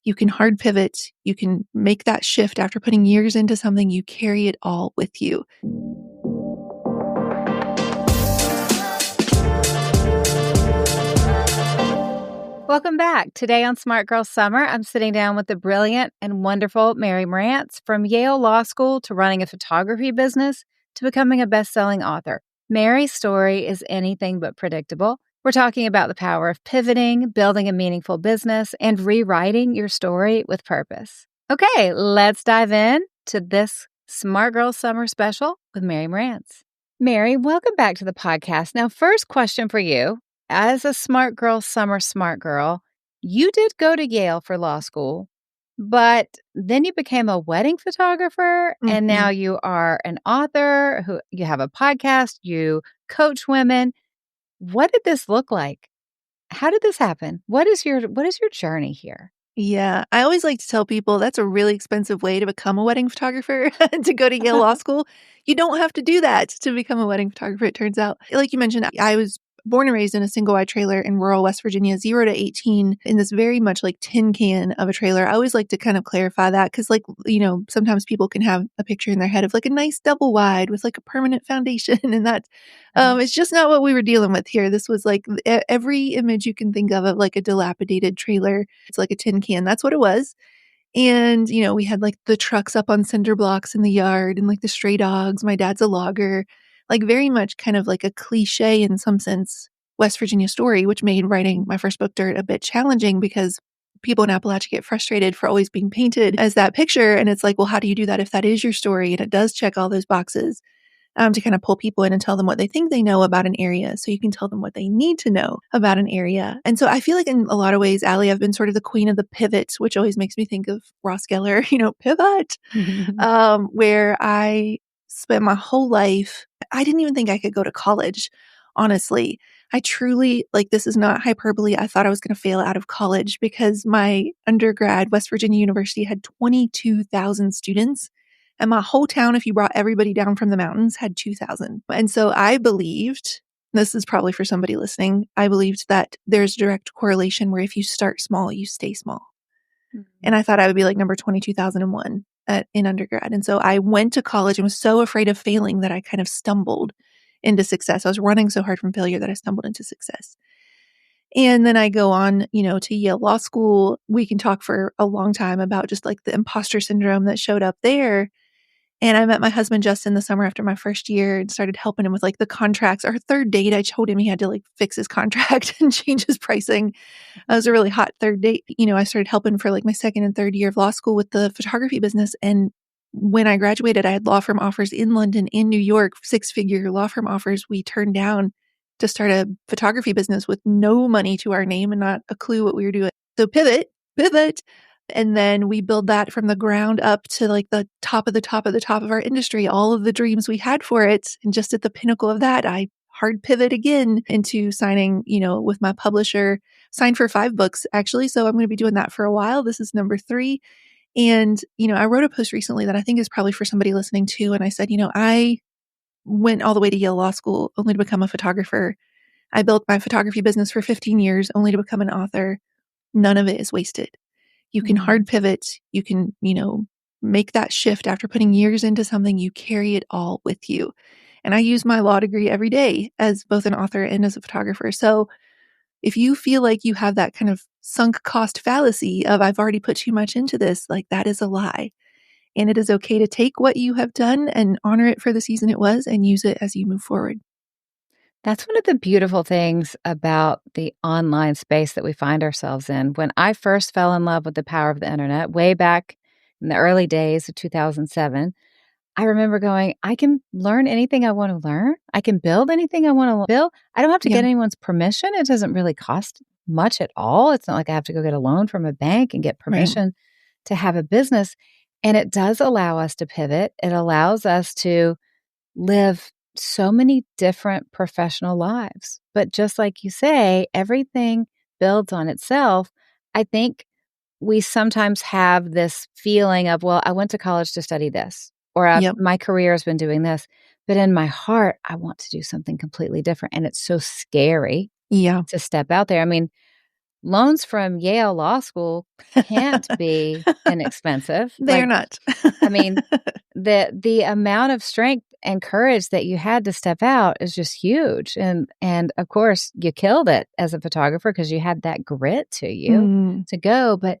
You can hard pivot. You can make that shift after putting years into something. You carry it all with you. Welcome back. Today on Smart Girl Summer, I'm sitting down with the brilliant and wonderful Mary Marantz. From Yale Law School to running a photography business to becoming a best-selling author, Mary's story is anything but predictable. We're talking about the power of pivoting, building a meaningful business, and rewriting your story with purpose. Okay, let's dive in to this Smart Girl Summer special with Mary Marantz. Mary, welcome back to the podcast. Now, first question for you. As a Smart Girl Summer smart girl, you did go to Yale for law school, but then you became a wedding photographer, and now you are an author, who you have a podcast, you coach women. What did this look like? How did this happen? What is your journey here? Yeah, I always like to tell people that's a really expensive way to become a wedding photographer, to go to Yale Law School. You don't have to do that to become a wedding photographer, it turns out. Like you mentioned, I was born and raised in a single-wide trailer in rural West Virginia, 0 to 18, in this very much like tin can of a trailer. I always like to kind of clarify that because, like, sometimes people can have a picture in their head of like a nice double wide with like a permanent foundation, and that it's just not what we were dealing with here. This was like every image you can think of like a dilapidated trailer. It's like a tin can. That's what it was. And, we had like the trucks up on cinder blocks in the yard and like the stray dogs. My dad's a logger, like very much kind of like a cliche in some sense, West Virginia story, which made writing my first book, Dirt, a bit challenging because people in Appalachia get frustrated for always being painted as that picture. And it's like, well, how do you do that if that is your story? And it does check all those boxes. To kind of pull people in and tell them what they think they know about an area so you can tell them what they need to know about an area. And so I feel like in a lot of ways, Allie, I've been sort of the queen of the pivot, which always makes me think of Ross Geller, pivot, where I spent my whole life. I didn't even think I could go to college, honestly. I truly, like, this is not hyperbole. I thought I was going to fail out of college because my undergrad, West Virginia University, had 22,000 students. And my whole town, if you brought everybody down from the mountains, had 2,000. And so I believed, this is probably for somebody listening, I believed that there's direct correlation where if you start small, you stay small. Mm-hmm. And I thought I would be like number 22,001 in undergrad. And so I went to college and was so afraid of failing that I kind of stumbled into success. I was running so hard from failure that I stumbled into success. And then I go on, to Yale Law School. We can talk for a long time about just like the imposter syndrome that showed up there. And I met my husband, Justin, the summer after my first year and started helping him with like the contracts. Our third date, I told him he had to like fix his contract and change his pricing. It was a really hot third date. I started helping for like my second and third year of law school with the photography business. And when I graduated, I had law firm offers in London, in New York, 6-figure law firm offers. We turned down to start a photography business with no money to our name and not a clue what we were doing. So pivot. And then we build that from the ground up to like the top of the top of the top of our industry, all of the dreams we had for it. And just at the pinnacle of that, I hard pivot again into signing, with my publisher, signed for 5 books actually. So I'm going to be doing that for a while. This is number 3. And, I wrote a post recently that I think is probably for somebody listening too. And I said, I went all the way to Yale Law School only to become a photographer. I built my photography business for 15 years only to become an author. None of it is wasted. You can hard pivot. You can, make that shift after putting years into something. You carry it all with you. And I use my law degree every day as both an author and as a photographer. So if you feel like you have that kind of sunk cost fallacy of I've already put too much into this, like that is a lie. And it is okay to take what you have done and honor it for the season it was and use it as you move forward. That's one of the beautiful things about the online space that we find ourselves in. When I first fell in love with the power of the internet, way back in the early days of 2007, I remember going, I can learn anything I want to learn. I can build anything I want to build. I don't have to get anyone's permission. It doesn't really cost much at all. It's not like I have to go get a loan from a bank and get permission to have a business. And it does allow us to pivot. It allows us to live so many different professional lives. But just like you say, everything builds on itself. I think we sometimes have this feeling of, well, I went to college to study this, or my career has been doing this. But in my heart, I want to do something completely different. And it's so scary to step out there. I mean, loans from Yale Law School can't be inexpensive. They are Like, not. I mean, the amount of strength and courage that you had to step out is just huge. And of course, you killed it as a photographer because you had that grit to you Mm, to go. But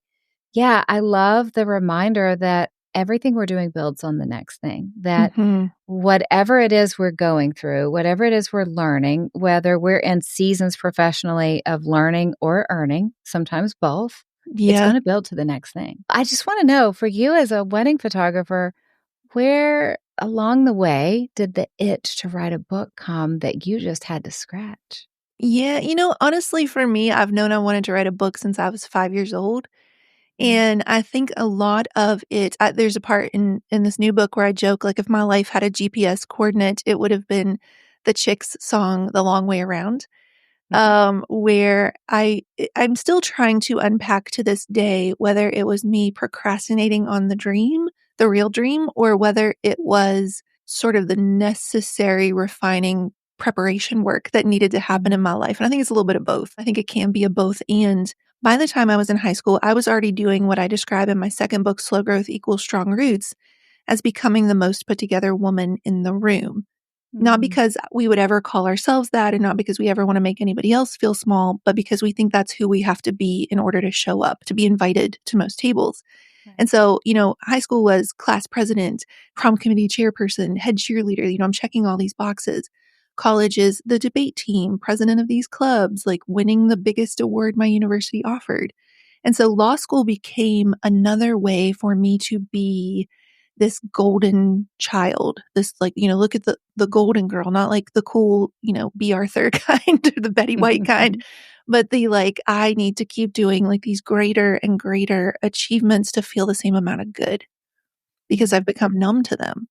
yeah, I love the reminder that everything we're doing builds on the next thing. That mhm. whatever it is we're going through, whatever it is we're learning, whether we're in seasons professionally of learning or earning, sometimes both, it's Yeah. going to build to the next thing. I just want to know, for you as a wedding photographer, where along the way did the itch to write a book come that you just had to scratch? Yeah, honestly, for me, I've known I wanted to write a book since I was 5 years old, Mm, and I think a lot of it there's a part in this new book where I joke, like, if my life had a GPS coordinate, it would have been the Chicks song, "The Long Way Around." mhm, Where I'm still trying to unpack to this day whether it was me procrastinating on the dream, the real dream, or whether it was sort of the necessary refining preparation work that needed to happen mhm, in my life. And I think it's a little bit of both. I think it can be a both and. By the time I was in high school, I was already doing what I describe in my second book, Slow Growth Equals Strong Roots, as becoming the most put together woman in the room. Not mhm. because we would ever call ourselves that, and not because we ever wanna make anybody else feel small, but because we think that's who we have to be in order to show up, to be invited to most tables. Right. And so, high school was class president, prom committee chairperson, head cheerleader, I'm checking all these boxes. College is the debate team, president of these clubs, like winning the biggest award my university offered. And so law school became another way for me to be this golden child, this like, look at the golden girl, not like the cool, B. Arthur kind or the Betty White kind, but the like, I need to keep doing like these greater and greater achievements to feel the same amount of good because I've Mhm. become numb to them.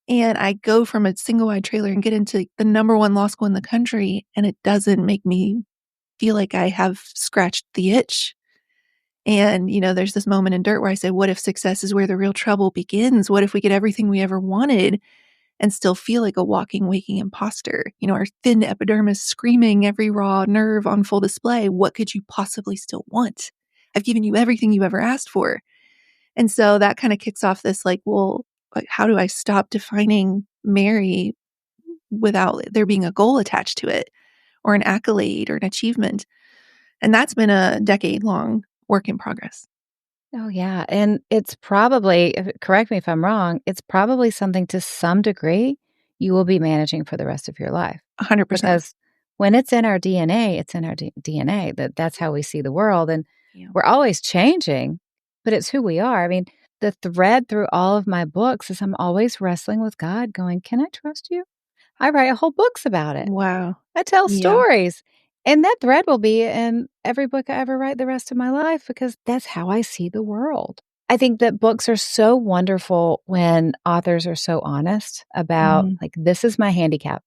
And I go from a single wide trailer and get into the number one law school in the country, and it doesn't make me feel like I have scratched the itch. And, there's this moment in Dirt where I say, what if success is where the real trouble begins? What if we get everything we ever wanted and still feel like a walking, waking imposter? Our thin epidermis screaming, every raw nerve on full display. What could you possibly still want? I've given you everything you ever asked for. And so that kind of kicks off this like, well, like, how do I stop defining Mary without there being a goal attached to it or an accolade or an achievement? And that's been a decade long work in progress. Oh, yeah, and it's probably correct me if I'm wrong, it's probably something to some degree you will be managing for the rest of your life, 100%. because when it's in our DNA, it's in our DNA, that's how we see the world, and Yeah. we're always changing, but it's who we are. I mean, the thread through all of my books is I'm always wrestling with God going, "Can I trust you?" I write whole books about it. Wow. I tell Yeah. stories. And that thread will be in every book I ever write the rest of my life because that's how I see the world. I think that books are so wonderful when authors are so honest about, Mhm. like, this is my handicap.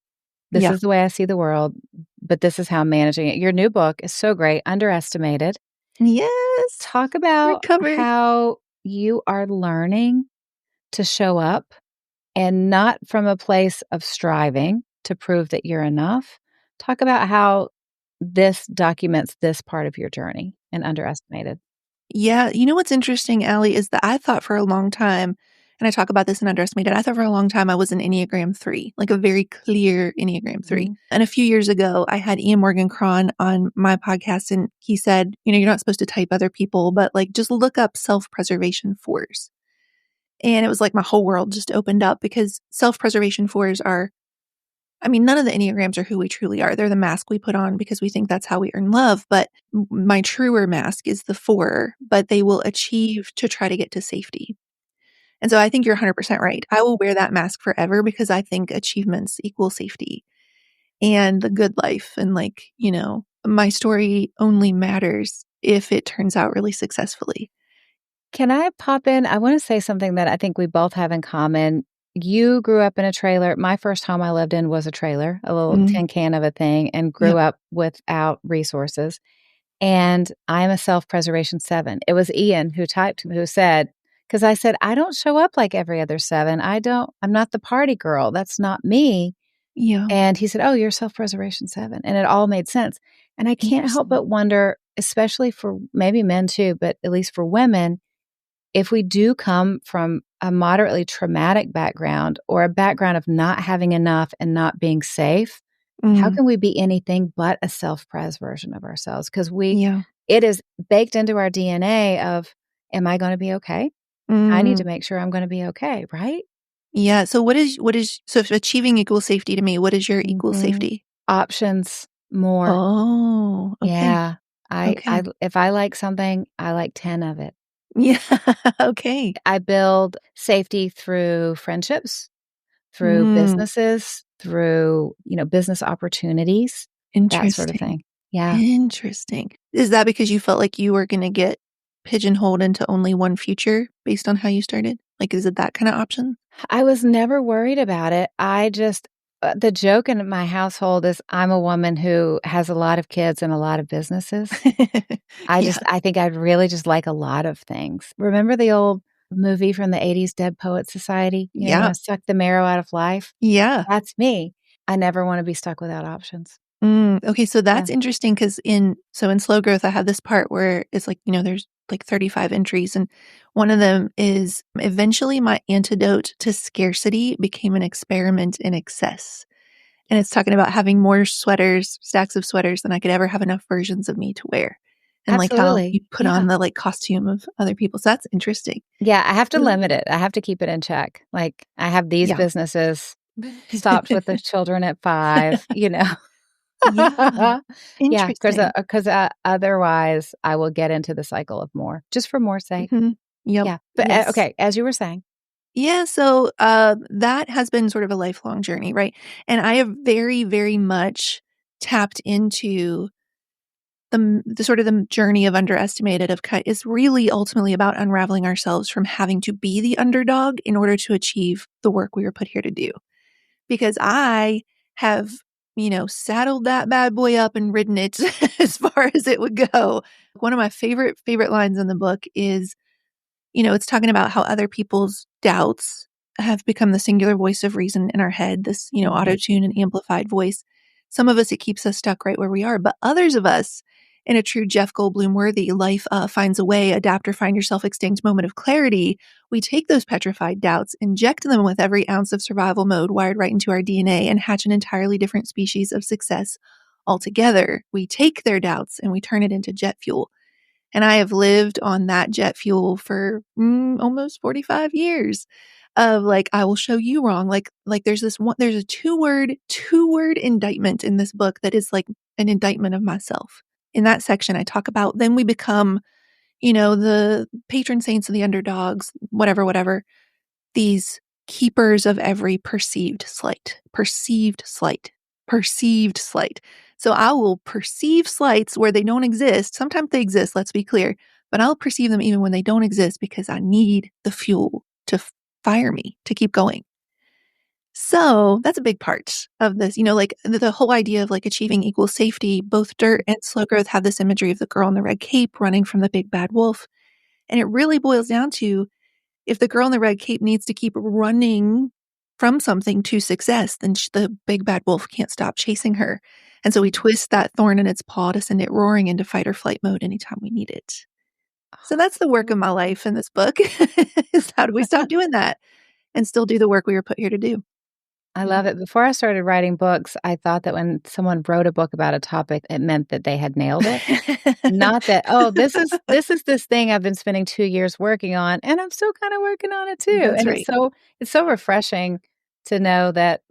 This Yeah. is the way I see the world, but this is how I'm managing it. Your new book is so great, Underestimated. Yes. Talk about Recover. how you are learning to show up and not from a place of striving to prove that you're enough. Talk about how this documents this part of your journey and Underestimated. Yeah. You know what's interesting, Allie, is that I thought for a long time, and I talk about this in Underestimated, I thought for a long time I was an Enneagram 3, like a very clear Enneagram 3. Mhm. And a few years ago, I had Ian Morgan Cron on my podcast, and he said, you're not supposed to type other people, but like just look up self preservation fours. And it was like my whole world just opened up because self preservation fours are, none of the Enneagrams are who we truly are. They're the mask we put on because we think that's how we earn love. But my truer mask is the four, but they will achieve to try to get to safety. And so I think you're 100% right. I will wear that mask forever because I think achievements equal safety and the good life. And like, my story only matters if it turns out really successfully. Can I pop in? I want to say something that I think we both have in common. You grew up in a trailer. My first home I lived in was a trailer, a little Mm, tin can of a thing, and grew yep. up without resources. And I'm a self-preservation 7. It was Ian who said, because I said, "I don't show up like every other 7. I'm not the party girl. That's not me." Yeah. And he said, "Oh, you're self-preservation 7." And it all made sense. And I can't help Interesting. but wonder, especially for maybe men too, but at least for women, if we do come from a moderately traumatic background or a background of not having enough and not being safe, how Mm, can we be anything but a self-pres version of ourselves? Because yeah. it is baked into our DNA of, am I going to be okay? I need to Mm, make sure I'm going to be okay, right? yeah. So so if achieving equals safety to me, what is your equal Mhm. safety? Options more. Oh, okay. Yeah. I Okay. if I like something, I like 10 of it. Yeah. Okay. I build safety through friendships, through Mm, businesses, through, business opportunities, that sort of interesting. thing. Yeah. Interesting. Is that because you felt like you were gonna get pigeonholed into only one future based on how you started? Like, is it that kinda option? I was never worried about it. I just the joke in my household is I'm a woman who has a lot of kids and a lot of businesses. Yeah. I think I'd really just like a lot of things. Remember the old movie from the '80s, Dead Poets Society? You Yeah. wanna suck the marrow out of life? Yeah. That's me. I never wanna be stuck without options. Okay, so Yeah. that's interesting because in slow growth, I have this part where it's like, there's like 35 entries, and one of them is eventually my antidote to scarcity became an experiment in excess. And it's talking about having more sweaters, stacks of sweaters than I could ever have enough versions of me to wear. And like how Absolutely. you put on Yeah. the like costume of other people. So that's interesting. Yeah, I have to So limit it. I have to keep it in check. Like, I have these yeah. businesses, stopped with the children at 5, you know? Yeah. Yeah, 'cause, Interesting. otherwise, I will get into the cycle of more, just for more sake. Mhm. Yep. Yeah, but, Yes. okay, as you were saying. Yeah, so, that has been sort of a lifelong journey, right? And I have very, very much tapped into the sort of the journey of underestimated of cut is really ultimately about unraveling ourselves from having to be the underdog in order to achieve the work we were put here to do. Because I have, saddled that bad boy up and ridden it as far as it would go. One of my favorite lines in the book is, it's talking about how other people's doubts have become the singular voice of reason in our head, this, Mhm. auto-tune and amplified voice. Some of us, it keeps us stuck right where we are, but others of us, in a true Jeff Goldblum worthy life finds a way, adapt or find yourself extinct moment of clarity, we take those petrified doubts, inject them with every ounce of survival mode wired right into our DNA, and hatch an entirely different species of success altogether. We take their doubts and we turn it into jet fuel. And I have lived on that jet fuel for almost 45 years of like, I will show you wrong. Like there's a two word indictment in this book that is like an indictment of myself. In that section, I talk about then we become, the patron saints of the underdogs, whatever, these keepers of every perceived slight, perceived slight. So I will perceive slights where they don't exist. Sometimes they exist, let's be clear, but I'll perceive them even when they don't exist because I need the fuel to fire me to keep going. So that's a big part of this, like the whole idea of like achieving equal safety. Both Dirt and Slow Growth have this imagery of the girl in the red cape running from the big bad wolf. And it really boils down to if the girl in the red cape needs to keep running from something to success, then the big bad wolf can't stop chasing her. And so we twist that thorn in its paw to send it roaring into fight or flight mode anytime we need it. So that's the work of my life in this book is how do we stop doing that and still do the work we were put here to do? I Yeah. love it. Before I started writing books, I thought that when someone wrote a book about a topic, it meant that they had nailed it. Not that, "Oh, this is this thing I've been spending 2 years working on, and I'm still kinda working on it too." That's And right. it's so refreshing to know that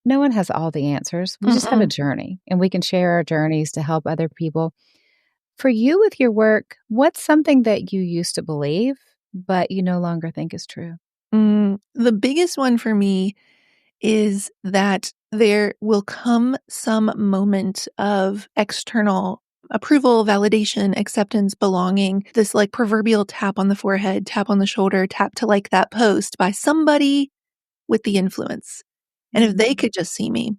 no one has all the answers. We just have a Mm-mm. journey, and we can share our journeys to help other people. For you with your work, what's something that you used to believe, but you no longer think is true? The biggest one for me is that there will come some moment of external approval, validation, acceptance, belonging, this like proverbial tap on the forehead, tap on the shoulder, tap to like that post by somebody with the influence. And if they Mhm. could just see me,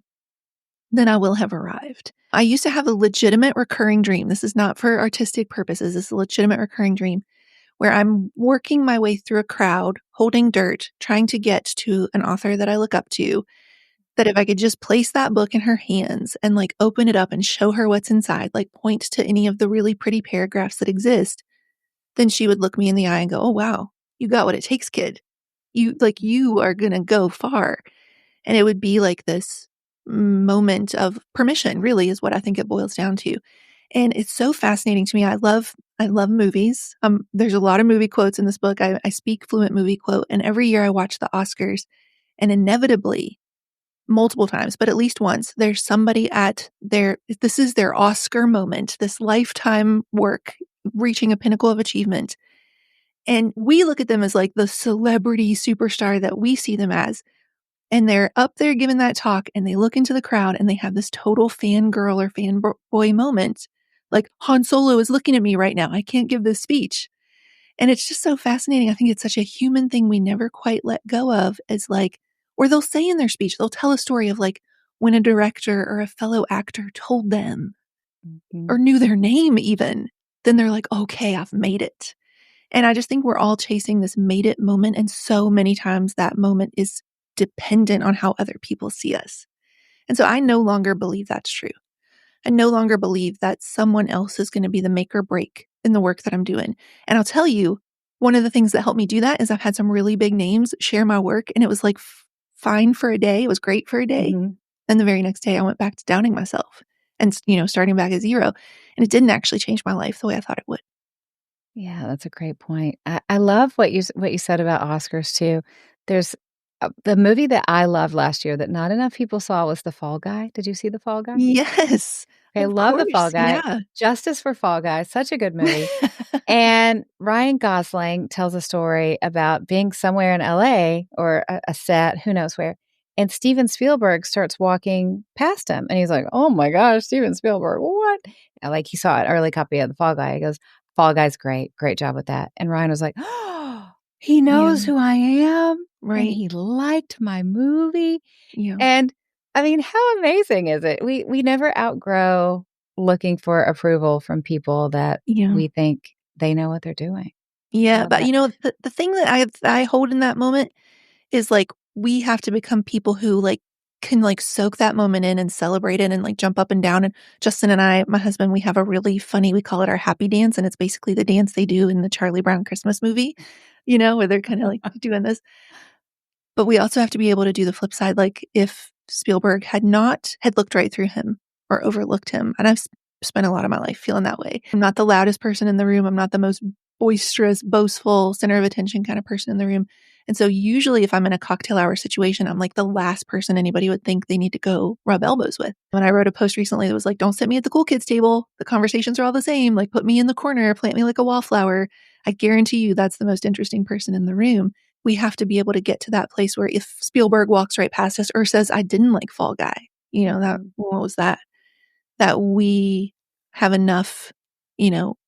then I will have arrived. I used to have a legitimate recurring dream. This is not for artistic purposes. This is a legitimate recurring dream where I'm working my way through a crowd, holding dirt, trying to get to an author that I look up to, that if I could just place that book in her hands and, like, open it up and show her what's inside, like, point to any of the really pretty paragraphs that exist, then she would look me in the eye and go, "Oh, wow. You got what it takes, kid. You are gonna go far." And it would be like this moment of permission, really, is what I think it boils down to. And it's so fascinating to me. I love movies. There's a lot of movie quotes in this book. I speak fluent movie quote, and every year I watch the Oscars, and inevitably, multiple times, but at least once, there's somebody at this is their Oscar moment, this lifetime work reaching a pinnacle of achievement. And we look at them as like the celebrity superstar that we see them as. And they're up there giving that talk and they look into the crowd and they have this total fangirl or fanboy moment. Like, Han Solo is looking at me right now. I can't give this speech. And it's just so fascinating. I think it's such a human thing we never quite let go of, is like, or they'll say in their speech, they'll tell a story of like when a director or a fellow actor told them Mhm. or knew their name even, then they're like, okay, I've made it. And I just think we're all chasing this made it moment. And so many times that moment is dependent on how other people see us. And so I no longer believe that's true. I no longer believe that someone else is going to be the make or break in the work that I'm doing. And I'll tell you, one of the things that helped me do that is I've had some really big names share my work, and it was like fine for a day. It was great for a day. Mhm. And the very next day I went back to doubting myself and, starting back at zero. And it didn't actually change my life the way I thought it would. Yeah, that's a great point. I love what you said about Oscars too. There's the movie that I loved last year that not enough people saw was The Fall Guy. Did you see The Fall Guy? Yes, Okay, of love The Fall course. Guy. Yeah. Justice for Fall Guy, such a good movie. And Ryan Gosling tells a story about being somewhere in LA or a set, who knows where. And Steven Spielberg starts walking past him. And he's like, oh my gosh, Steven Spielberg, what? And like he saw an early copy of The Fall Guy. He goes, Fall Guy's great. Great job with that. And Ryan was like, oh, he Yeah, knows who I am. And right. he liked my movie. Yeah, And I mean, how amazing is it? We never outgrow looking for approval from people that yeah. we think they know what they're doing. I Yeah, love but, that. the thing that I hold in that moment is, like, we have to become people who, like, can, like, soak that moment in and celebrate it and, like, jump up and down, and Justin and I, my husband, we have a really funny, we call it our happy dance, and it's basically the dance they do in the Charlie Brown Christmas movie, where they're kinda, like, doing this. But we also have to be able to do the flip side, like, if Spielberg had looked right through him or overlooked him, and I've spent a lot of my life feeling that way. I'm not the loudest person in the room, I'm not the most boisterous, boastful, center of attention kind of person in the room, and so usually if I'm in a cocktail hour situation, I'm, like, the last person anybody would think they need to go rub elbows with. When I wrote a post recently that was like, "Don't sit me at the cool kids table, the conversations are all the same, like, put me in the corner, plant me like a wallflower," I guarantee you that's the most interesting person in the room. We have to be able to get to that place where if Spielberg walks right past us or says, "I didn't like Fall Guy," that Mhm. what was that? That we have enough,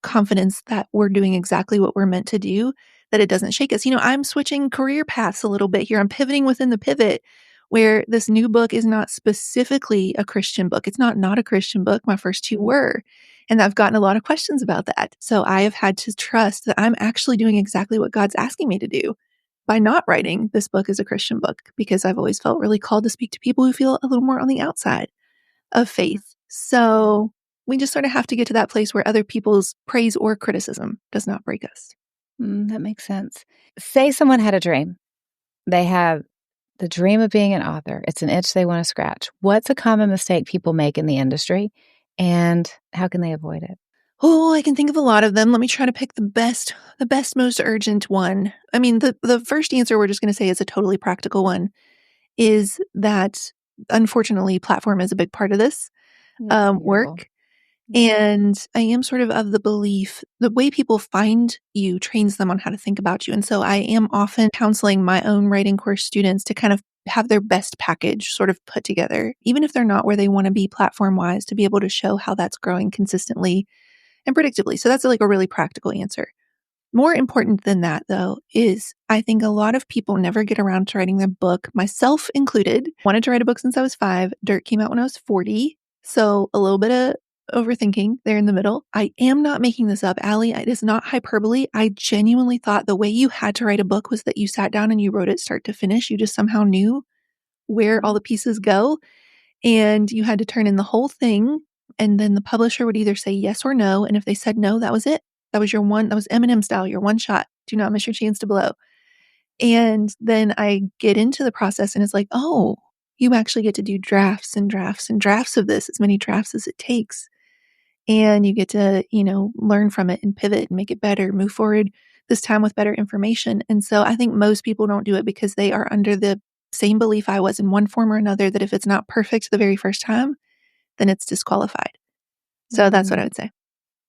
confidence that we're doing exactly what we're meant to do, that it doesn't shake us. I'm switching career paths a little bit here. I'm pivoting within the pivot where this new book is not specifically a Christian book. It's not a Christian book. My first two Mhm. were. And I've gotten a lot of questions about that. So I have had to trust that I'm actually doing exactly what God's asking me to do by not writing this book as a Christian book, because I've always felt really called to speak to people who feel a little more on the outside of Yeah. faith. Yeah. So we just sort of have to get to that place where other people's praise or criticism does not break us. That makes sense. Say someone had a dream. They have the dream of being an author. It's an itch they want to scratch. What's a common mistake people make in the industry, and how can they avoid it? Oh, I can think of a lot of them. Let me try to pick the best, most urgent one. I mean, the first answer we're just going to say is a totally practical one, is that unfortunately platform is a big part of this That's terrible. work. Yeah. And I am sort of the belief the way people find you trains them on how to think about you. And so I am often counseling my own writing course students to kind of have their best package sort of put together, even if they're not where they want to be platform wise, to be able to show how that's growing consistently and predictably. So that's like a really practical answer. More important than that, though, is I think a lot of people never get around to writing their book, myself included. Wanted to write a book since I was 5. Dirt came out when I was 40. So a little bit of overthinking there in the middle. I am not making this up, Allie. It is not hyperbole. I genuinely thought the way you had to write a book was that you sat down and you wrote it start to finish. You just somehow knew. where all the pieces go. And you had to turn in the whole thing. And then the publisher would either say yes or no. And if they said no, that was it. That was that was Eminem style, your one shot. Do not miss your chance to blow. And then I get into the process and it's like, oh, you actually get to do drafts and drafts and drafts of this, as many drafts as it takes. And you get to, learn from it and pivot and make it better, move forward this time with better information. And so I think most people don't do it because they are under the same belief I was in one form or another, that if it's not perfect the very first time, then it's disqualified. So that's what I would say.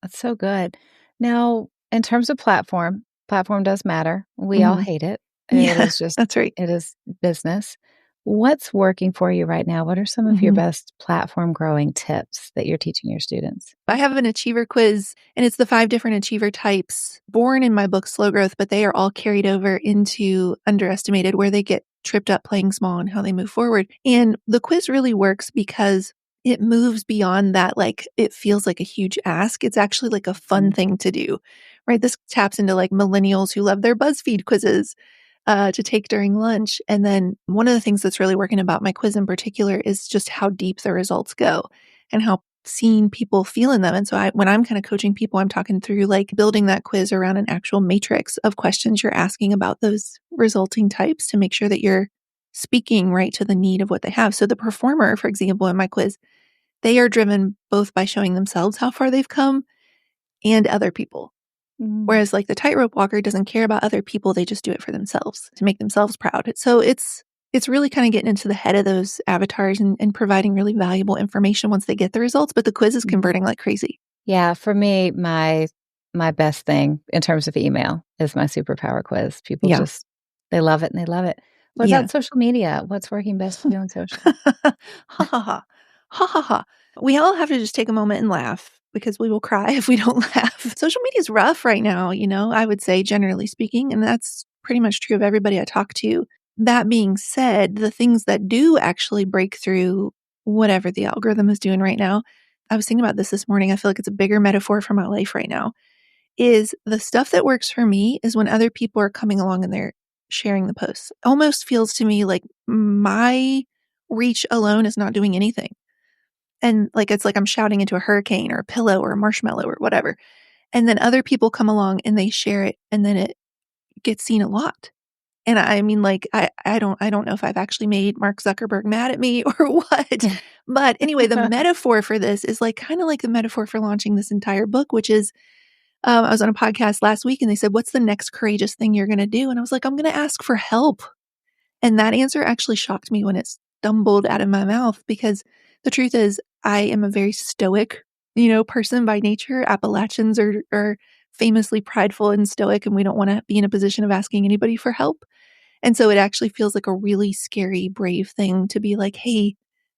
That's so good. Now, in terms of platform does matter. We all hate it. It Yeah, is just, that's right. it is business. What's working for you right now? What are some of your best platform growing tips that you're teaching your students? I have an achiever quiz, and it's the 5 different achiever types born in my book, Slow Growth, but they are all carried over into Underestimated, where they get tripped up playing small and how they move forward. And the quiz really works because it moves beyond that, like, it feels like a huge ask. It's actually like a fun thing to do, right? This taps into like millennials who love their BuzzFeed quizzes to take during lunch. And then one of the things that's really working about my quiz in particular is just how deep the results go and how seen people feel in them. And so when I'm kind of coaching people, I'm talking through like building that quiz around an actual matrix of questions you're asking about those resulting types to make sure that you're speaking right to the need of what they have. So the performer, for example, in my quiz, they are driven both by showing themselves how far they've come and other people. Whereas like the tightrope walker doesn't care about other people. They just do it for themselves to make themselves proud. So it's really kind of getting into the head of those avatars and providing really valuable information once they get the results. But the quiz is converting like crazy. Yeah, for me, my best thing in terms of email is my superpower quiz. People just, they love it and they love it. What about social media? What's working best for you on social? Ha ha ha. Ha ha ha. We all have to just take a moment and laugh because we will cry if we don't laugh. Social media is rough right now, I would say, generally speaking, and that's pretty much true of everybody I talk to. That being said, the things that do actually break through whatever the algorithm is doing right now, I was thinking about this morning. I feel like it's a bigger metaphor for my life right now, is the stuff that works for me is when other people are coming along and they're sharing the posts. Almost feels to me like my reach alone is not doing anything. And like, it's like I'm shouting into a hurricane or a pillow or a marshmallow or whatever. And then other people come along and they share it and then it gets seen a lot. And I mean, like, I don't know if I've actually made Mark Zuckerberg mad at me or what. But anyway, the metaphor for this is like kind of like the metaphor for launching this entire book, which is I was on a podcast last week and they said, what's the next courageous thing you're going to do? And I was like, I'm going to ask for help. And that answer actually shocked me when it stumbled out of my mouth, because the truth is I am a very stoic, person by nature. Appalachians are famously prideful and stoic, and we don't want to be in a position of asking anybody for help. And so it actually feels like a really scary, brave thing to be like, hey,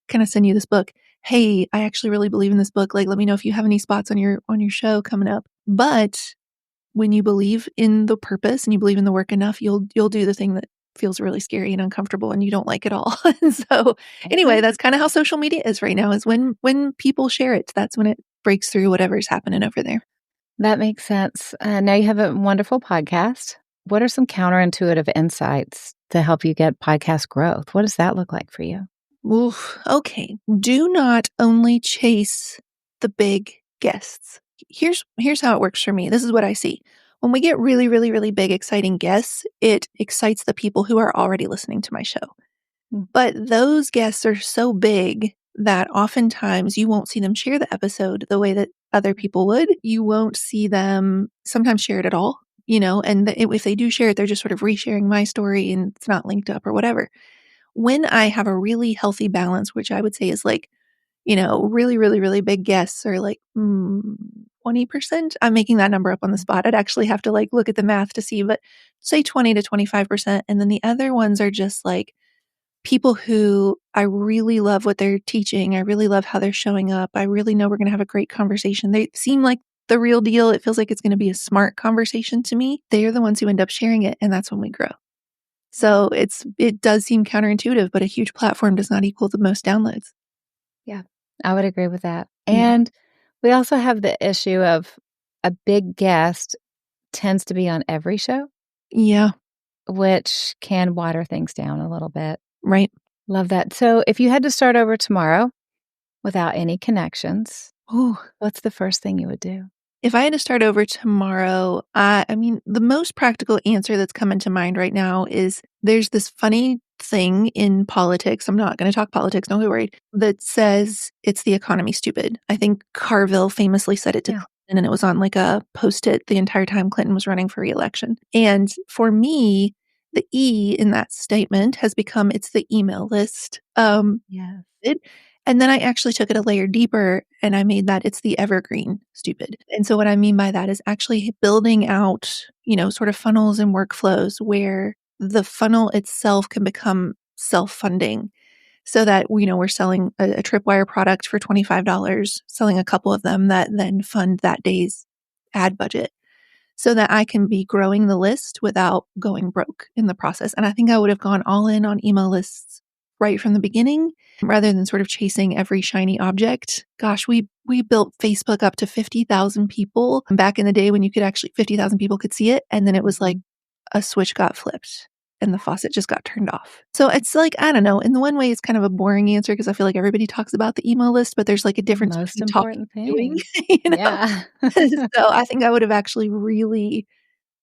can I send you this book? Hey, I actually really believe in this book. Like, let me know if you have any spots on your show coming up. But when you believe in the purpose and you believe in the work enough, you'll do the thing that feels really scary and uncomfortable and you don't like it all. And so anyway, that's kind of how social media is right now, is when people share it, that's when it breaks through whatever's happening over there. That makes sense. Now you have a wonderful podcast. What are some counterintuitive insights to help you get podcast growth? What does that look like for you? Oof, okay. Do not only chase the big guests. Here's how it works for me. This is what I see. When we get really, really, really big, exciting guests, it excites the people who are already listening to my show. But those guests are so big that oftentimes you won't see them share the episode the way that other people would. You won't see them sometimes share it at all, and if they do share it, they're just sort of resharing my story and it's not linked up or whatever. When I have a really healthy balance, which I would say is like, really, really, really big guests are like 20%. I'm making that number up on the spot. I'd actually have to like look at the math to see, but say 20 to 25%. And then the other ones are just like people who I really love what they're teaching. I really love how they're showing up. I really know we're going to have a great conversation. They seem like the real deal. It feels like it's going to be a smart conversation to me. They are the ones who end up sharing it. And that's when we grow. So it does seem counterintuitive, but a huge platform does not equal the most downloads. Yeah, I would agree with that. And we also have the issue of a big guest tends to be on every show. Yeah. Which can water things down a little bit. Right. Love that. So, if you had to start over tomorrow without any connections, Ooh. what's the first thing you would do? If I had to start over tomorrow, I mean, the most practical answer that's coming to mind right now is there's this funny thing in politics. I'm not going to talk politics, don't get worried, that says it's the economy, stupid. I think Carville famously said it to Yeah. Clinton, and it was on like a post-it the entire time Clinton was running for reelection. And for me, the E in that statement has become it's the email list. Yes. It and then I actually took it a layer deeper and I made that it's the evergreen stupid. And so what I mean by that is actually building out, sort of funnels and workflows where the funnel itself can become self-funding so that, we're selling a tripwire product for $25, selling a couple of them that then fund that day's ad budget so that I can be growing the list without going broke in the process. And I think I would have gone all in on email lists right from the beginning rather than sort of chasing every shiny object. Gosh, we built Facebook up to 50,000 people back in the day when you could actually 50,000 people could see it, and then it was like Mhm. a switch got flipped and the faucet just got turned off. So it's like, I don't know, in the one way it's kind of a boring answer because I feel like everybody talks about the email list, but there's like a difference Most between talking important and doing, thing. you know? Yeah. So I think I would have actually really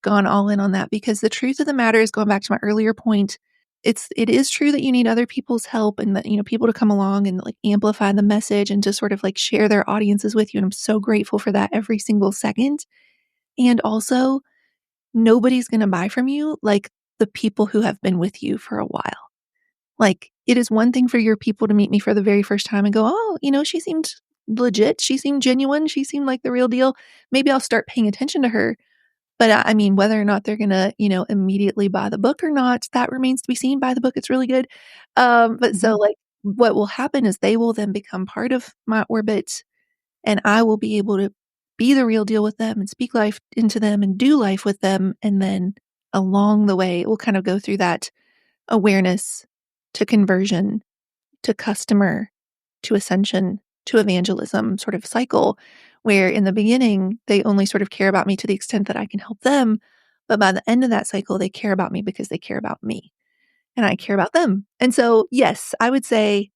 gone all in on that because the truth of the matter is going back to my earlier point, it is true that you need other people's help and that, people to come along and like amplify the message and to sort of like share their audiences with you. And I'm so grateful for that every single second. And also, nobody's going to buy from you like the people who have been with you for a while. Like, it is one thing for your people to meet me for the very first time and go, oh, she seemed legit. She seemed genuine. She seemed like the real deal. Maybe I'll start paying attention to her. But I mean, whether or not they're gonna, immediately buy the book or not, that remains to be seen. Buy the book, it's really good. But so, Mhm. like, what will happen is they will then become part of my orbit, and I will be able to be the real deal with them and speak life into them and do life with them, and then along the way, we'll kind of go through that awareness to conversion to customer to ascension to evangelism sort of cycle where in the beginning they only sort of care about me to the extent that I can help them, but by the end of that cycle they care about me because they care about me and I care about them. And so yes, I would say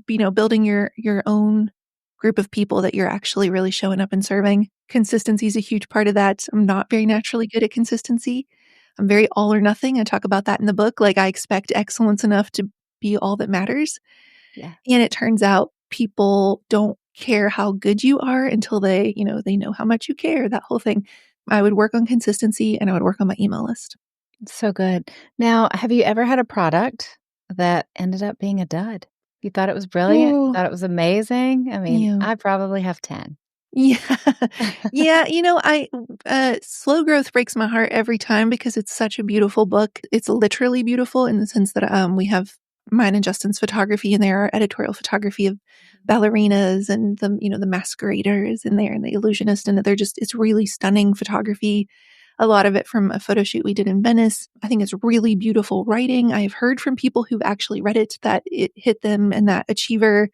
building your own group of people that you're actually really showing up and serving. Consistency is a huge part of that. I'm not very naturally good at consistency. I'm very all or nothing. I talk about that in the book. Like I expect excellence enough to be all that matters. Yeah. And it turns out people don't care how good you are until they know how much you care, that whole thing. I would work on consistency and I would work on my email list. So good. Now, have you ever had a product that ended up being a dud? You thought it was brilliant, Ooh, thought it was amazing? I mean, yeah. I probably have 10. Yeah. Yeah, slow growth breaks my heart every time because it's such a beautiful book. It's literally beautiful in the sense that, we have mine and Justin's photography in there, our editorial photography of ballerinas and the masqueraders in there and the illusionist, and it's really stunning photography. A lot of it from a photo shoot we did in Venice. I think it's really beautiful writing. I have heard from people who've actually read it that it hit them and that achiever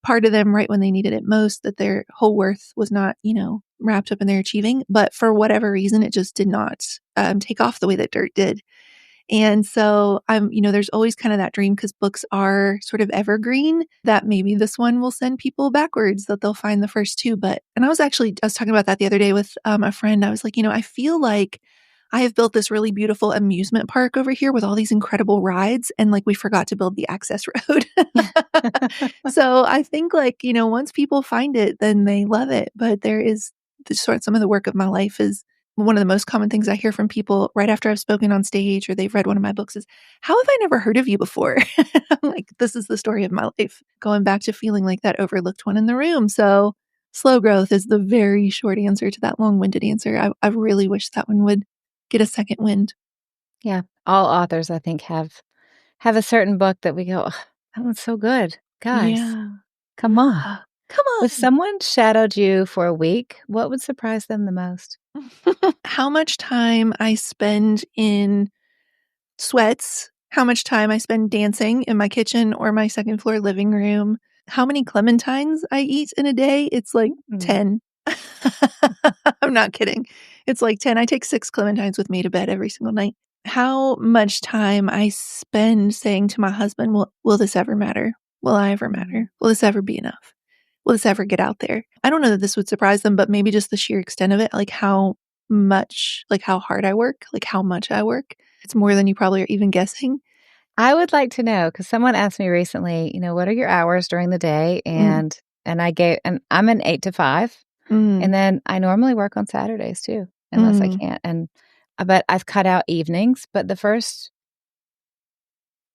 part of them right when they needed it most, that their whole worth was not, wrapped up in their achieving. But for whatever reason, it just did not take off the way that dirt did. And so there's always kind of that dream because books are sort of evergreen that maybe this one will send people backwards, that they'll find the first two. And I was talking about that the other day with a friend. I was like, I feel like I have built this really beautiful amusement park over here with all these incredible rides. And like we forgot to build the access road. So I think once people find it, then they love it. But there is some of the work of my life is one of the most common things I hear from people right after I've spoken on stage or they've read one of my books is, how have I never heard of you before? I'm like, this is the story of my life, going back to feeling like that overlooked one in the room. So slow growth is the very short answer to that long winded answer. I really wish that one would get a second wind. Yeah. All authors, I think, have a certain book that we go, "Ugh, that one's so good. Guys, Yeah. come on." Yeah. Come If on. someone shadowed you for a week, what would surprise them the most? How much time I spend in sweats, how much time I spend dancing in my kitchen or my second floor living room, how many clementines I eat in a day, it's like Mm. 10. I'm not kidding. It's like 10. I take 6 clementines with me to bed every single night. how much time I spend saying to my husband, will this ever matter? Will I ever Mm. matter? Will this ever be enough? Will this ever get out there? I don't know that this would surprise them, but maybe just the sheer extent of it, like how much, like how hard I work, like how much I work. It's more than you probably are even guessing. I would like to know because someone asked me recently, what are your hours during the day? Mm, And I'm an 8 to 5, mm, and then I normally work on Saturdays too, unless I mm, can't. But I've cut out evenings. But the first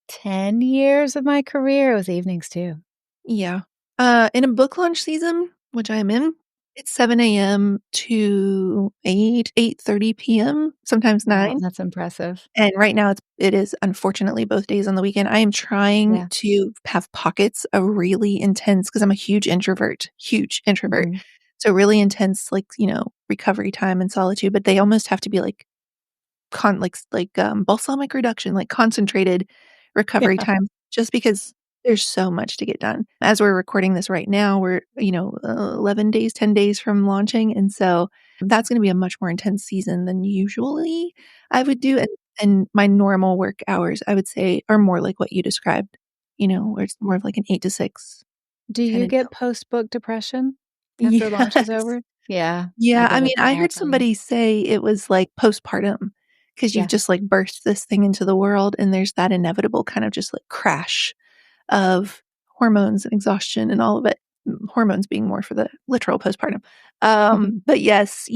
10 years of my career, it was evenings too. yeah. In a book launch season, which I am in, it's 7 a.m. to 8:30 p.m., sometimes Wow, 9. that's impressive. And right now it is unfortunately both days on the weekend. I am trying Yeah. to have pockets of really intense, because 'cause I'm a huge introvert. Mhm. So really intense, like, recovery time and solitude, but they almost have to be like balsamic reduction, like concentrated recovery Yeah. time, just because there's so much to get done. As we're recording this right now, we're, 11 days, 10 days from launching, and so that's gonna be a much more intense season than usually I would do, and my normal work hours, I would say, are more like what you described, where it's more of like an 8 to 6 Do kinda you get deal. post-book depression after launch is Yes. over? Yeah, I Yeah, I get mean, it I all heard the time. somebody say it was, like, postpartum, because 'cause you've Yeah. just, like, birthed this thing into the world, and there's that inevitable kind of just, like, crash of hormones and exhaustion and all of it, hormones being more for the literal postpartum. But yes,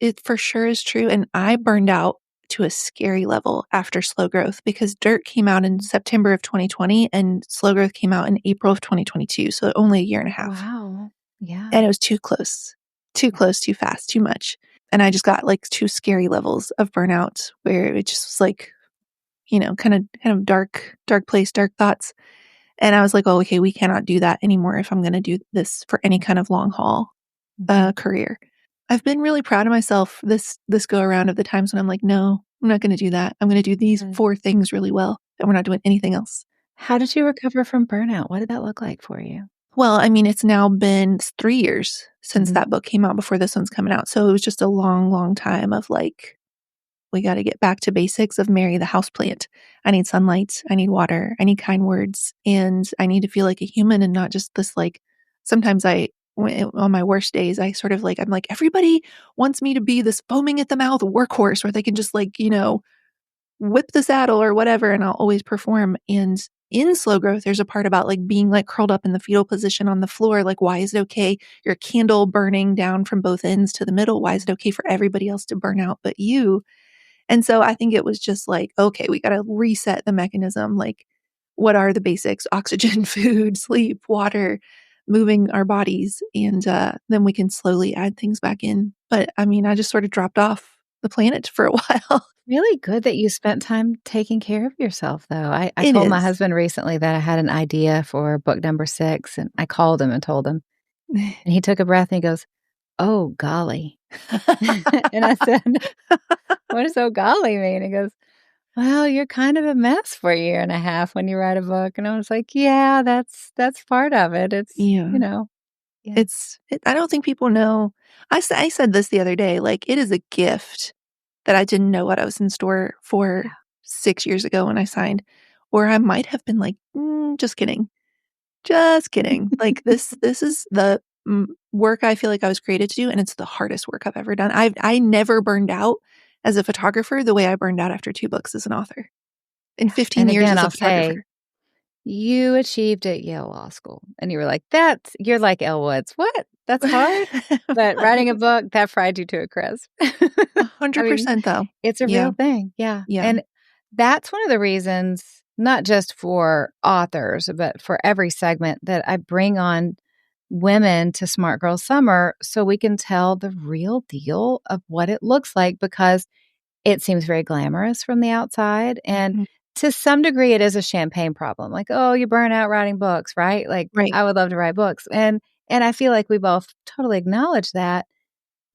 it for sure is true, and I burned out to a scary level after Slow Growth, because Dirt came out in September of 2020 and Slow Growth came out in April of 2022, so only a year and a half. Wow. And Yeah. it was too close. Too Yeah. close, too fast, too much. And I just got, like, 2 scary levels of burnout where it just was, like, kind of dark place, dark thoughts. And I was like, "Oh, okay, we cannot do that anymore if I'm gonna do this for any kind of long haul, Mhm. career." I've been really proud of myself this go around of the times when I'm like, "No, I'm not gonna do that. I'm gonna do these Good. 4 things really well, and we're not doing anything else." How did you recover from burnout? What did that look like for you? Well, I mean, it's now been 3 years since Mhm. that book came out before this one's coming out, so it was just a long, long time of, like, we gotta get back to basics of Mary the houseplant. I need sunlight, I need water, I need kind words, and I need to feel like a human and not just this, like sometimes on my worst days, I sort of I'm like, "Everybody wants me to be this foaming at the mouth workhorse where they can just, whip the saddle or whatever, and I'll always perform." And in Slow Growth, there's a part about, like, being, like, curled up in the fetal position on the floor, like, why is it okay? Your candle burning down from both ends to the middle, why is it okay for everybody else to burn out but you? And so I think it was just like, okay, we gotta reset the mechanism, like, what are the basics? Oxygen, food, sleep, water, moving our bodies, and, then we can slowly add things back in. But, I mean, I just sort of dropped off the planet for a while. Really good that you spent time taking care of yourself, though. I It told my is. husband recently that I had an idea for book number 6, and I called him and told him, and he took a breath and he goes, "Oh, golly." And I said, "What does 'oh, golly' mean?" He goes, "Well, you're kind of a mess for a year and a half when you write a book." And I was like, "Yeah, that's part of it. Yeah. Yeah. I don't think people know. I said this the other day, like, it is a gift that I didn't know what I was in store for Yeah. 6 years ago when I signed, or I might have been like, just kidding. Just kidding." Like, this is the, work I feel like I was created to do, and it's the hardest work I've ever done. I never burned out as a photographer the way I burned out after 2 books as an author, in Yeah. 15 And years again, as a I'll say photographer. you achieved at Yale Law School, and you were like, you're like Elle Woods. What? That's hard? But writing a book, that fried you to a crisp. I mean, 100% though. it's a Yeah, real thing, yeah, yeah, and that's one of the reasons, not just for authors, but for every segment that I bring on women to Smart Girl Summer so we can tell the real deal of what it looks like because it seems very glamorous from the outside, and mhm, to some degree, it is a champagne problem, like, "Oh, you burn out writing books," right? Like, right, I would love to write books, and I feel like we both totally acknowledge that,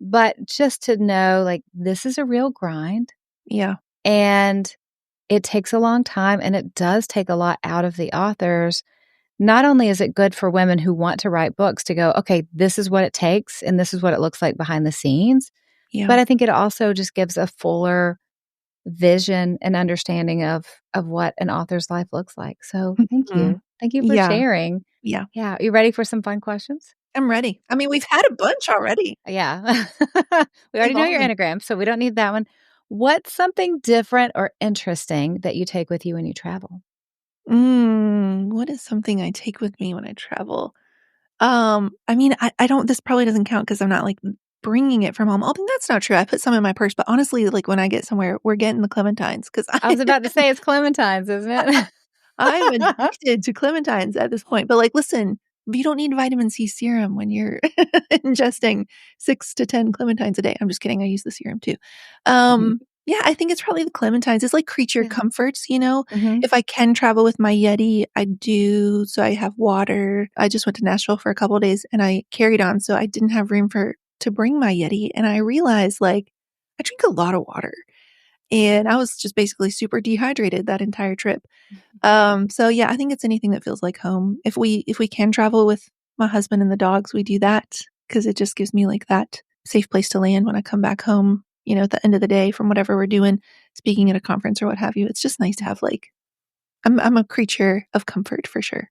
but just to know, like, this is a real grind, yeah, and it takes a long time, and it does take a lot out of the authors. Not only is it good for women who want to write books to go, "Okay, this is what it takes, and this is what it looks like behind the scenes," yeah, but I think it also just gives a fuller vision and understanding of what an author's life looks like. So thank Mhm. you. Thank you for Yeah. sharing. Yeah. Yeah. Are you ready for some fun questions? I'm ready. I mean, we've had a bunch already. Yeah. We already They've know all your been Enneagram, so we don't need that one. What's something different or interesting that you take with you when you travel? what is something I take with me when I travel? I mean, I don't this probably doesn't count because 'cause I'm not, like, bringing it from home. Although that's not true. I put some in my purse, but honestly, like, when I get somewhere, we're getting the clementines because I was about to say it's clementines, isn't it? I'm addicted to clementines at this point, but, like, listen, you don't need vitamin C serum when you're ingesting 6 to 10 clementines a day. I'm just kidding, I use the serum too. Mhm. Yeah, I think it's probably the clementines. It's like creature Yeah. comforts, you know? Mhm. If I can travel with my Yeti, I do, so I have water. I just went to Nashville for a couple days, and I carried on, so I didn't have room for to bring my Yeti, and I realized, like, I drink a lot of water, and I was just basically super dehydrated that entire trip. So yeah, I think it's anything that feels like home. If we can travel with my husband and the dogs, we do that because it just gives me like that safe place to land when I come back home, at the end of the day from whatever we're doing, speaking at a conference or what have you. It's just nice to have like I'm a creature of comfort for sure.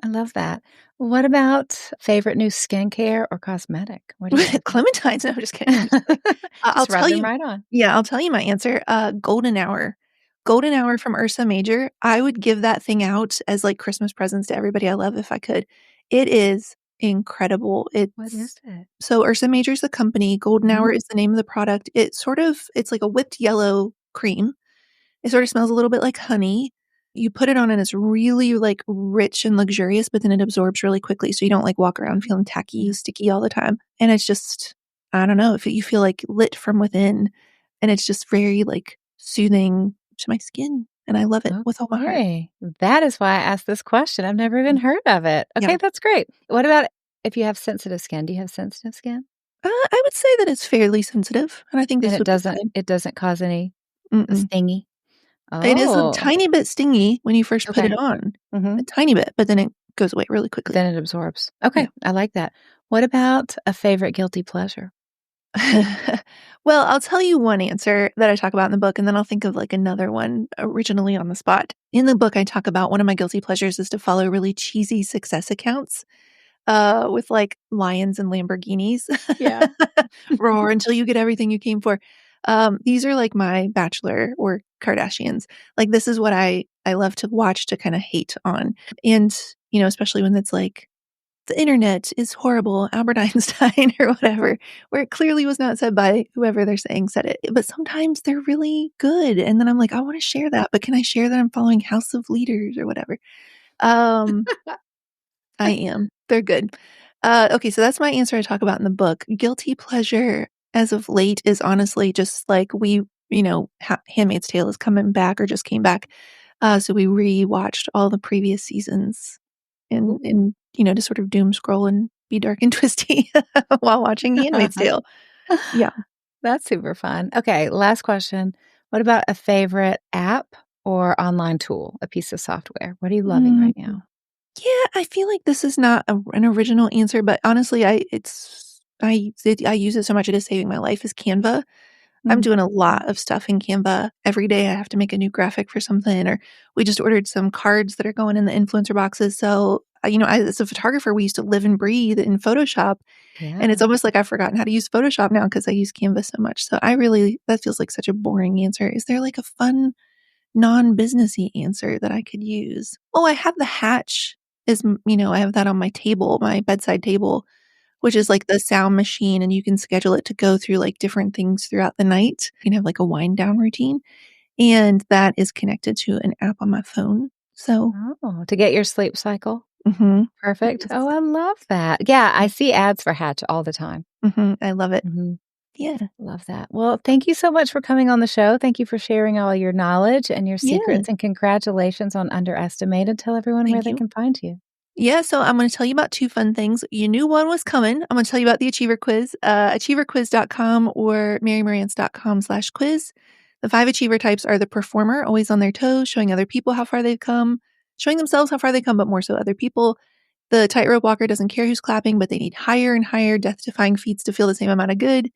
I love that. What about favorite new skincare or cosmetic? What do you like? Clementines, no, I'm just kidding. I'm just kidding. I'll Just rub tell them you right on. yeah, I'll tell you my answer, golden hour. Golden hour from Ursa Major, I would give that thing out as, like, Christmas presents to everybody I love if I could. It is incredible. What is it? So Ursa Major is the company, golden Mhm. hour is the name of the product. It's like a whipped yellow cream. It sort of smells a little bit like honey. You put it on and it's really, like, rich and luxurious, but then it absorbs really quickly, so you don't, like, walk around feeling tacky, Yeah. sticky all the time, and it's just I don't know, if you feel, like, lit from within, and it's just very, like, soothing to my skin, and I love it with all my heart. Okay. That is why I asked this question. I've never even Mm, heard of it. yeah. Okay, that's great. What about if you have sensitive skin? Do you have sensitive skin? I would say that it's fairly sensitive, and I think And this it would be doesn't fine. it doesn't cause any Mm-mm. stingy? It is a Oh, tiny bit stingy when you first put okay. it on, a Mhm. tiny bit, but then it goes away really But quickly. then it absorbs. Yeah. Okay, I like that. What about a favorite guilty pleasure? Well, I'll tell you one answer that I talk about in the book, and then I'll think of, like, another one originally on the spot. In the book, I talk about one of my guilty pleasures is to follow really cheesy success accounts, with, like, lions and Lamborghinis. Yeah. Roar until you get everything you came for. These are, like, my Bachelor or Kardashians. Like, this is what I love to watch to kinda hate on, and, especially when it's like the internet is horrible, Albert Einstein or whatever, where it clearly was not said by whoever they're saying said it. But sometimes they're really good. And then I'm like, I want to share that, but can I share that I'm following House of Leaders or whatever? Um, I am. They're good. Okay, so that's my answer I talk about in the book. Guilty pleasure as of late is honestly just like Handmaid's Tale is coming back or just came back. So we rewatched all the previous seasons Ooh. to sort of doom scroll and be dark and twisty while watching Handmaid's Tale. Yeah. That's super fun. Okay, last question. What about a favorite app or online tool, a piece of software? What are you loving Mm, right now? yeah, I feel like this is not an original answer, but honestly, I use it so much it is saving my life is Canva. I'm Mm, doing a lot of stuff in Canva. Every day I have to make a new graphic for something, or we just ordered some cards that are going in the influencer boxes. So, as a photographer, we used to live and breathe in Photoshop. And it's yeah. almost like I've forgotten how to use Photoshop now because I use Canva so much. So that feels like such a boring answer. Is there like a fun, non-businessy answer that I could use? Oh, I have the Hatch I have that on my table, my bedside table, which is like the sound machine and you can schedule it to go through like different things throughout the night. You can have like a wind down routine and that is connected to an app on my phone. So, Oh, to get your sleep cycle? mhm. Perfect. Yes. Oh, I love that. Yeah, I see ads for Hatch all the time. I love it. Mhm. Yeah. Love that. Well, thank you so much for coming on the show. Thank you for sharing all your knowledge and your Yeah. secrets, and congratulations on Underestimated. Tell everyone where Thank they you. can find you. Yeah, so I'm gonna tell you about 2 fun things. You knew one was coming. I'm gonna tell you about the Achiever Quiz, achieverquiz.com or marymarantz.com/quiz. The 5 achiever types are the performer, always on their toes, showing other people how far they've come, showing themselves how far they come, but more so other people. The tightrope walker doesn't care who's clapping, but they need higher and higher death-defying feats to feel the same amount of good.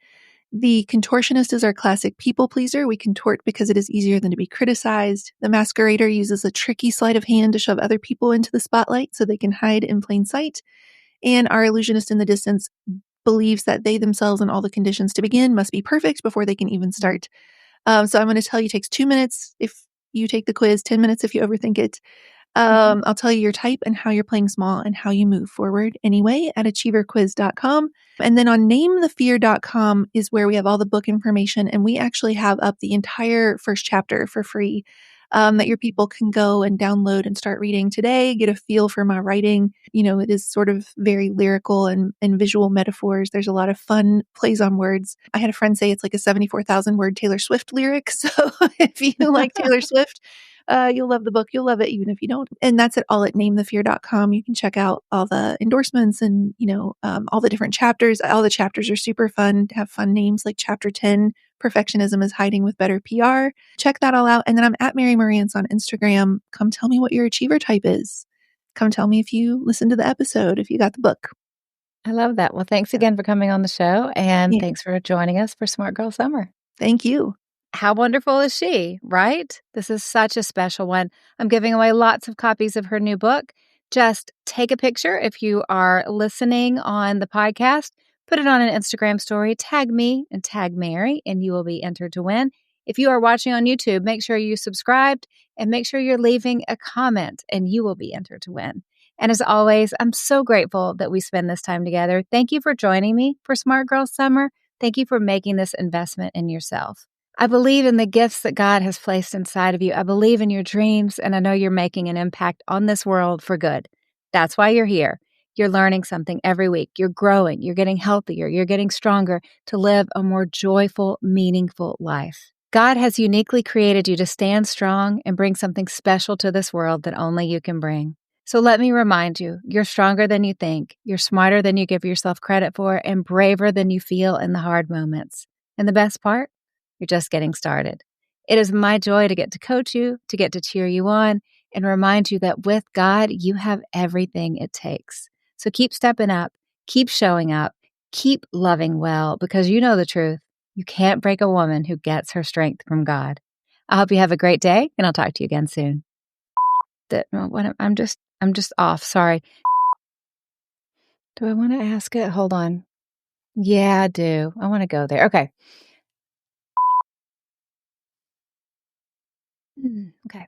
The contortionist is our classic people pleaser. We contort because it is easier than to be criticized. The masquerader uses a tricky sleight of hand to shove other people into the spotlight so they can hide in plain sight. And our illusionist in the distance believes that they themselves and all the conditions to begin must be perfect before they can even start. So I'm going to tell you it takes 2 minutes if you take the quiz, 10 minutes if you overthink it. I'll tell you your type and how you're playing small and how you move forward anyway at achieverquiz.com. And then on namethefear.com is where we have all the book information. And we actually have up the entire first chapter for free that your people can go and download and start reading today, get a feel for my writing. It is sort of very lyrical and visual metaphors. There's a lot of fun plays on words. I had a friend say it's like a 74,000 word Taylor Swift lyric. So if you like Taylor Swift, you'll love the book. You'll love it even if you don't. And that's it all at namethefear.com. You can check out all the endorsements and, all the different chapters. All the chapters are super fun, have fun names like chapter 10, Perfectionism is Hiding with Better PR. Check that all out. And then I'm at Mary Marantz on Instagram. Come tell me what your achiever type is. Come tell me if you listened to the episode, if you got the book. I love that. Well, thanks again for coming on the show, and Yeah. thanks for joining us for Smart Girl Summer. Thank you. How wonderful is she, right? This is such a special one. I'm giving away lots of copies of her new book. Just take a picture if you are listening on the podcast, put it on an Instagram story, tag me and tag Mary, and you will be entered to win. If you are watching on YouTube, make sure you subscribed and make sure you're leaving a comment, and you will be entered to win. And as always, I'm so grateful that we spend this time together. Thank you for joining me for Smart Girl Summer. Thank you for making this investment in yourself. I believe in the gifts that God has placed inside of you. I believe in your dreams, and I know you're making an impact on this world for good. That's why you're here. You're learning something every week. You're growing. You're getting healthier. You're getting stronger to live a more joyful, meaningful life. God has uniquely created you to stand strong and bring something special to this world that only you can bring. So let me remind you, you're stronger than you think. You're smarter than you give yourself credit for, and braver than you feel in the hard moments. And the best part? You're just getting started. It is my joy to get to coach you, to get to cheer you on, and remind you that with God, you have everything it takes. So keep stepping up, keep showing up, keep loving well, because you know the truth. You can't break a woman who gets her strength from God. I hope you have a great day, and I'll talk to you again soon. I'm just off. Sorry. Do I want to ask it? Hold on. Yeah, I do. I want to go there. Okay. Okay.